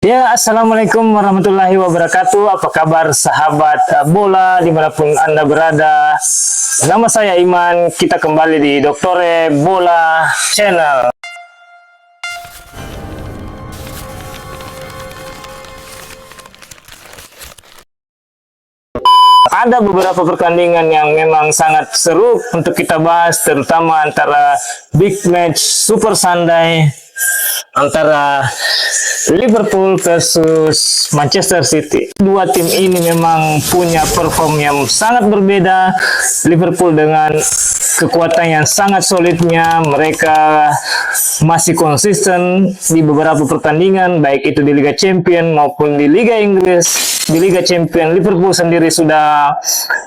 Ya, Assalamualaikum warahmatullahi wabarakatuh. Apa kabar sahabat bola dimanapun Anda berada? Nama saya Iman, kita kembali di Doktore Bola Channel. Ada beberapa pertandingan yang memang sangat seru untuk kita bahas, terutama antara big match Super Sunday antara Liverpool versus Manchester City. Dua tim ini memang punya perform yang sangat berbeda. Liverpool dengan kekuatan yang sangat solidnya, mereka masih konsisten di beberapa pertandingan, baik itu di Liga Champions maupun di Liga Inggris. Di Liga Champions, Liverpool sendiri sudah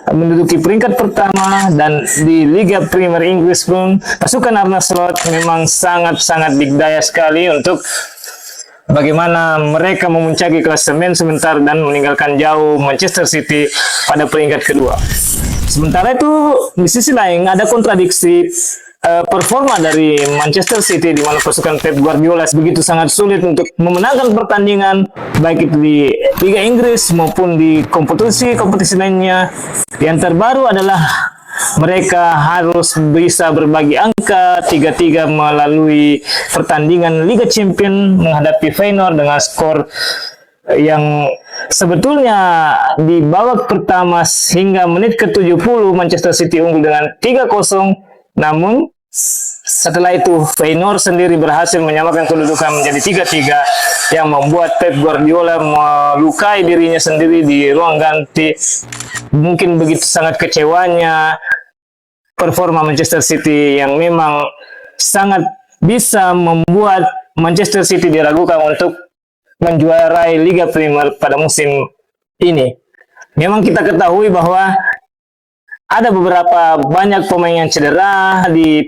menduduki peringkat pertama, dan di Liga Premier Inggris pun pasukan Arne Slot memang sangat-sangat digdaya sekali untuk bagaimana mereka memuncaki klasemen sebentar dan meninggalkan jauh Manchester City pada peringkat kedua. Sementara itu, di sisi lain ada kontradiksi performa dari Manchester City, di mana pasukan Pep Guardiola begitu sangat sulit untuk memenangkan pertandingan baik itu di Liga Inggris maupun di kompetisi lainnya. Yang terbaru adalah mereka harus bisa berbagi angka 3-3 melalui pertandingan Liga Champions menghadapi Feyenoord dengan skor yang sebetulnya di babak pertama hingga menit ke-70 Manchester City unggul dengan 3-0. Namun setelah itu Feyenoord sendiri berhasil menyamakan kedudukan menjadi 3-3 yang membuat Pep Guardiola melukai dirinya sendiri di ruang ganti. Mungkin begitu sangat kecewanya performa Manchester City yang memang sangat bisa membuat Manchester City diragukan untuk menjuarai Liga Premier pada musim ini. Memang kita ketahui bahwa ada beberapa banyak pemain yang cedera di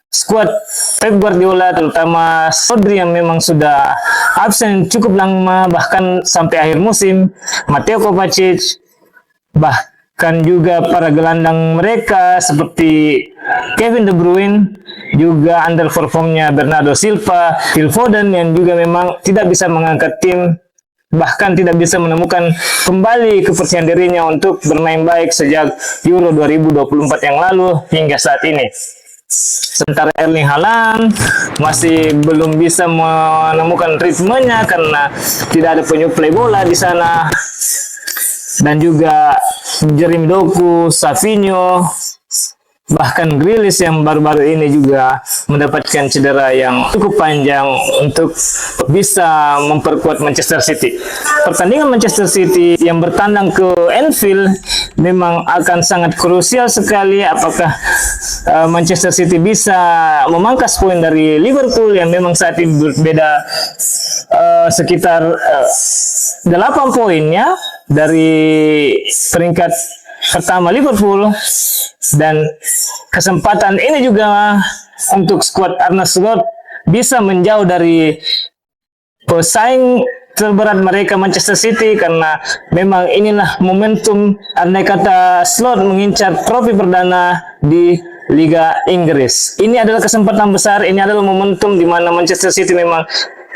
skuad Pep Guardiola, terutama Rodri yang memang sudah absen cukup lama, bahkan sampai akhir musim. Mateo Kovacic, bahkan juga para gelandang mereka seperti Kevin De Bruyne, juga underperformnya Bernardo Silva, Phil Foden yang juga memang tidak bisa mengangkat tim, bahkan tidak bisa menemukan kembali kepercayaan dirinya untuk bermain baik sejak Euro 2024 yang lalu hingga saat ini. Sementara Erling Haaland masih belum bisa menemukan ritmenya karena tidak ada penyuplai bola di sana, dan juga Jeremy Doku, Savinho, bahkan Grealish yang baru-baru ini juga mendapatkan cedera yang cukup panjang untuk bisa memperkuat Manchester City. Pertandingan Manchester City yang bertandang ke Anfield memang akan sangat krusial sekali. Apakah Manchester City bisa memangkas poin dari Liverpool yang memang saat ini berbeda sekitar 8 poinnya dari peringkat pertama Liverpool, dan kesempatan ini juga untuk skuad Arne Slot bisa menjauh dari pesaing terberat mereka Manchester City, karena memang inilah momentum andai kata Slot mengincar trofi perdana di Liga Inggris. Ini adalah kesempatan besar, ini adalah momentum di mana Manchester City memang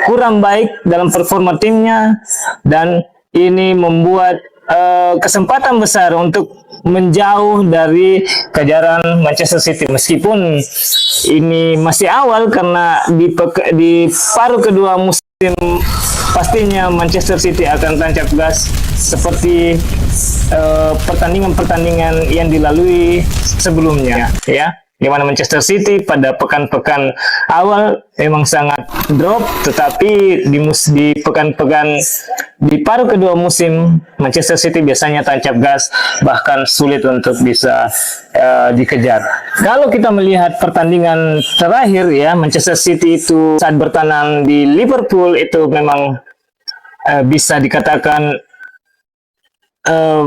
kurang baik dalam performa timnya, dan ini membuat kesempatan besar untuk menjauh dari kejaran Manchester City. Meskipun ini masih awal, karena di paruh kedua musim pastinya Manchester City akan tancap gas seperti pertandingan-pertandingan yang dilalui sebelumnya, ya. Di mana Manchester City pada pekan-pekan awal memang sangat drop, tetapi di pekan-pekan di paruh kedua musim Manchester City biasanya tancap gas, bahkan sulit untuk bisa dikejar. Kalau kita melihat pertandingan terakhir, ya, Manchester City itu saat bertandang di Liverpool itu memang bisa dikatakan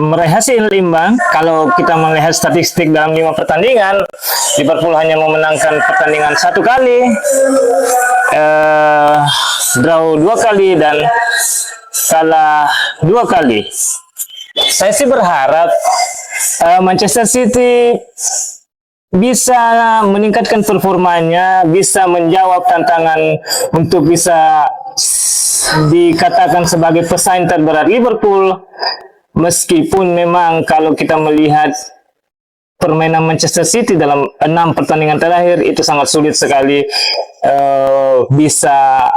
meraih hasil imbang. Kalau kita melihat statistik dalam 5 pertandingan, Liverpool hanya memenangkan pertandingan 1 kali, draw 2 kali, dan kalah 2 kali. Saya sih berharap Manchester City bisa meningkatkan performanya, bisa menjawab tantangan untuk bisa dikatakan sebagai pesaing terberat Liverpool, meskipun memang kalau kita melihat permainan Manchester City dalam 6 pertandingan terakhir itu sangat sulit sekali bisa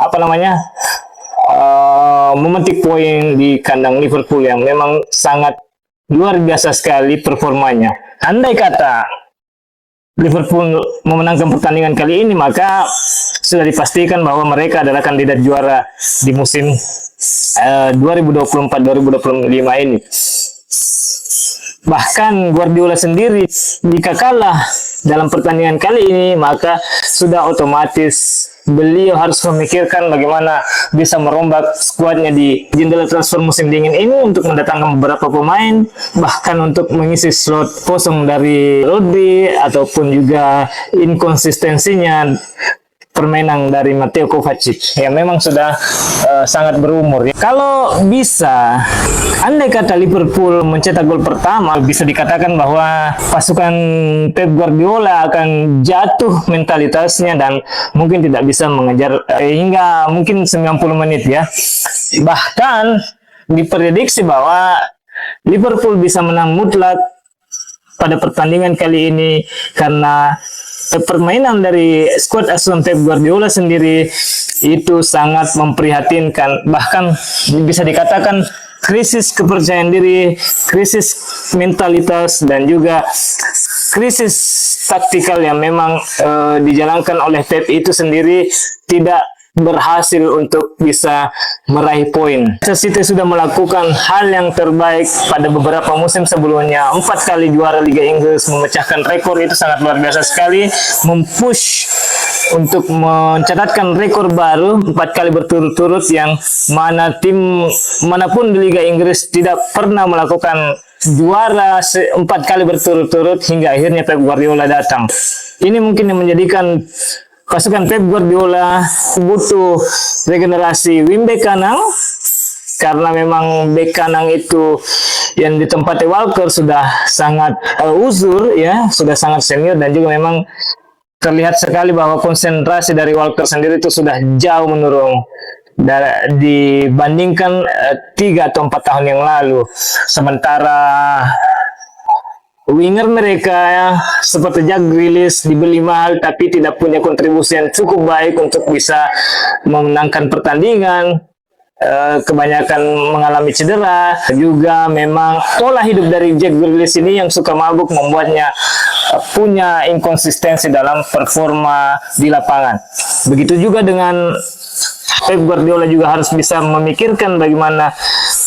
memetik poin di kandang Liverpool yang memang sangat luar biasa sekali performanya. Andai kata Liverpool memenangkan pertandingan kali ini, maka sudah dipastikan bahwa mereka adalah kandidat juara di musim 2024-2025 ini. Bahkan Guardiola sendiri jika kalah dalam pertandingan kali ini, maka sudah otomatis beliau harus memikirkan bagaimana bisa merombak skuadnya di jendela transfer musim dingin ini untuk mendatangkan beberapa pemain, bahkan untuk mengisi slot kosong dari Rodri ataupun juga inkonsistensinya permainan dari Mateo Kovacic yang memang sudah sangat berumur. Kalau bisa, andai kata Liverpool mencetak gol pertama, bisa dikatakan bahwa pasukan Pep Guardiola akan jatuh mentalitasnya dan mungkin tidak bisa mengejar hingga mungkin 90 menit ya. Bahkan diprediksi bahwa Liverpool bisa menang mutlak pada pertandingan kali ini karena permainan dari skuad asuhan Pep Guardiola sendiri itu sangat memprihatinkan. Bahkan bisa dikatakan krisis kepercayaan diri, krisis mentalitas, dan juga krisis taktikal yang memang dijalankan oleh Pep itu sendiri tidak berhasil untuk bisa meraih poin. City sudah melakukan hal yang terbaik pada beberapa musim sebelumnya. 4 kali juara Liga Inggris, memecahkan rekor itu sangat luar biasa sekali, mempush untuk mencatatkan rekor baru 4 kali berturut-turut yang mana tim manapun di Liga Inggris tidak pernah melakukan juara 4 kali berturut-turut hingga akhirnya Pep Guardiola datang. Ini mungkin yang menjadikan pasukan Pep Guardiola butuh regenerasi wing bek kanan, karena memang bek kanan itu yang ditempati Walker sudah sangat uzur ya, sudah sangat senior, dan juga memang terlihat sekali bahwa konsentrasi dari Walker sendiri itu sudah jauh menurun dibandingkan 3 atau 4 tahun yang lalu. Sementara winger mereka ya, seperti Jack Grealish dibeli mahal tapi tidak punya kontribusi yang cukup baik untuk bisa memenangkan pertandingan. Kebanyakan mengalami cedera. Juga memang pola hidup dari Jack Grealish ini yang suka mabuk membuatnya punya inkonsistensi dalam performa di lapangan. Begitu juga dengan Pep Guardiola juga harus bisa memikirkan bagaimana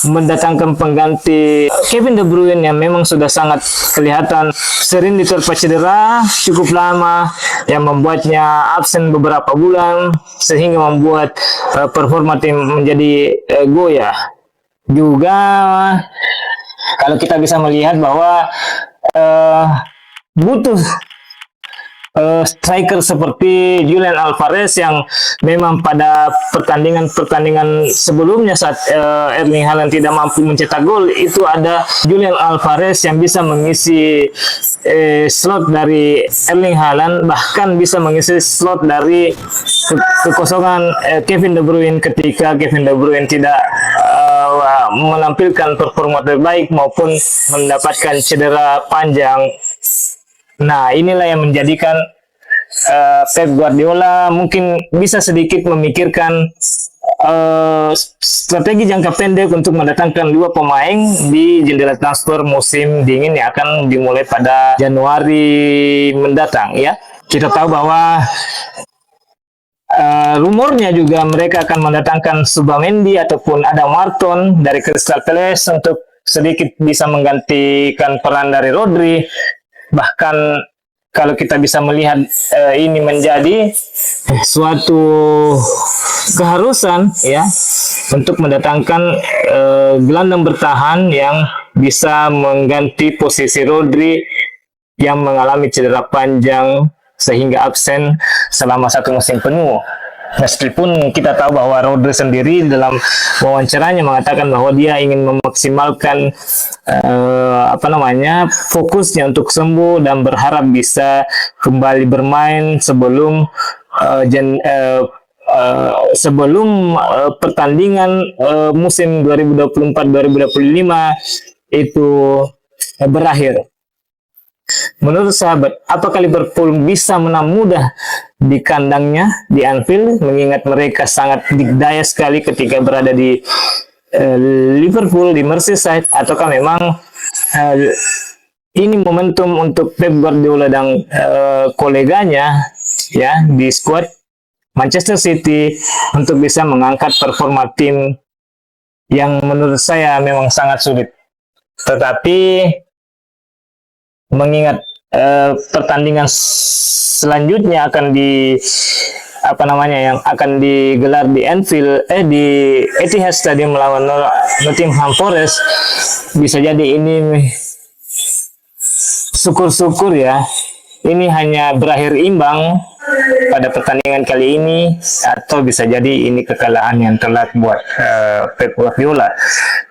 mendatangkan pengganti Kevin De Bruyne yang memang sudah sangat kelihatan sering diterpa cedera cukup lama yang membuatnya absen beberapa bulan sehingga membuat performa tim menjadi goyah. Juga kalau kita bisa melihat bahwa butuh striker seperti Julian Alvarez yang memang pada pertandingan sebelumnya saat Erling Haaland tidak mampu mencetak gol, itu ada Julian Alvarez yang bisa mengisi slot dari Erling Haaland, bahkan bisa mengisi slot dari kekosongan Kevin De Bruyne ketika Kevin De Bruyne tidak menampilkan performa terbaik maupun mendapatkan cedera panjang. Nah, inilah yang menjadikan Pep Guardiola mungkin bisa sedikit memikirkan strategi jangka pendek untuk mendatangkan 2 pemain di jendela transfer musim dingin yang akan dimulai pada Januari mendatang ya. Kita tahu bahwa rumornya juga mereka akan mendatangkan Subamendi ataupun Adam Wharton dari Crystal Palace untuk sedikit bisa menggantikan peran dari Rodri. Bahkan kalau kita bisa melihat ini menjadi suatu keharusan ya untuk mendatangkan gelandang bertahan yang bisa mengganti posisi Rodri yang mengalami cedera panjang sehingga absen selama 1 musim penuh. Meskipun kita tahu bahwa Rodri sendiri dalam wawancaranya mengatakan bahwa dia ingin memaksimalkan fokusnya untuk sembuh dan berharap bisa kembali bermain sebelum sebelum pertandingan musim 2024-2025 itu berakhir. Menurut sahabat, apakah Liverpool bisa menang mudah di kandangnya di Anfield, mengingat mereka sangat dikdaya sekali ketika berada di Liverpool di Merseyside, ataukah memang ini momentum untuk Pep Guardiola dan koleganya ya di skuad Manchester City untuk bisa mengangkat performa tim yang menurut saya memang sangat sulit. Tetapi mengingat pertandingan selanjutnya akan yang akan digelar di Anfield di Etihad Stadium melawan Nottingham Forest, bisa jadi ini syukur-syukur ya ini hanya berakhir imbang pada pertandingan kali ini, atau bisa jadi ini kekalahan yang telat buat Pep Guardiola,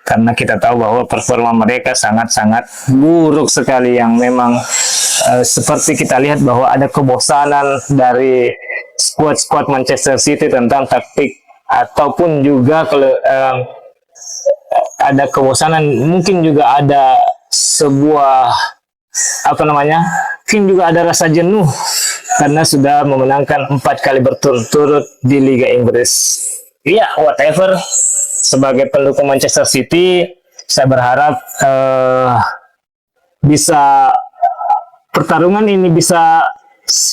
karena kita tahu bahwa performa mereka sangat-sangat buruk sekali, yang memang seperti kita lihat bahwa ada kebosanan dari skuad Manchester City tentang taktik, ataupun juga kalau ada kebosanan, mungkin juga ada sebuah mungkin juga ada rasa jenuh karena sudah memenangkan 4 kali berturut-turut di Liga Inggris. Ya, whatever. Sebagai pendukung Manchester City, saya berharap bisa pertarungan ini bisa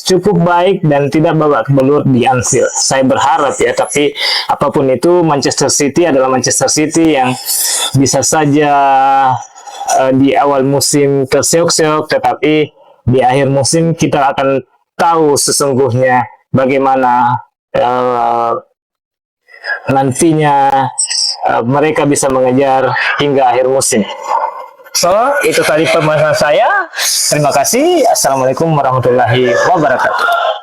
cukup baik dan tidak babak belur di Anfield. Saya berharap ya, tapi apapun itu Manchester City adalah Manchester City yang bisa saja di awal musim terseok-seok, tetapi di akhir musim kita akan tahu sesungguhnya bagaimana nantinya mereka bisa mengejar hingga akhir musim. So, itu tadi pembahasan saya. Terima kasih. Assalamualaikum warahmatullahi wabarakatuh.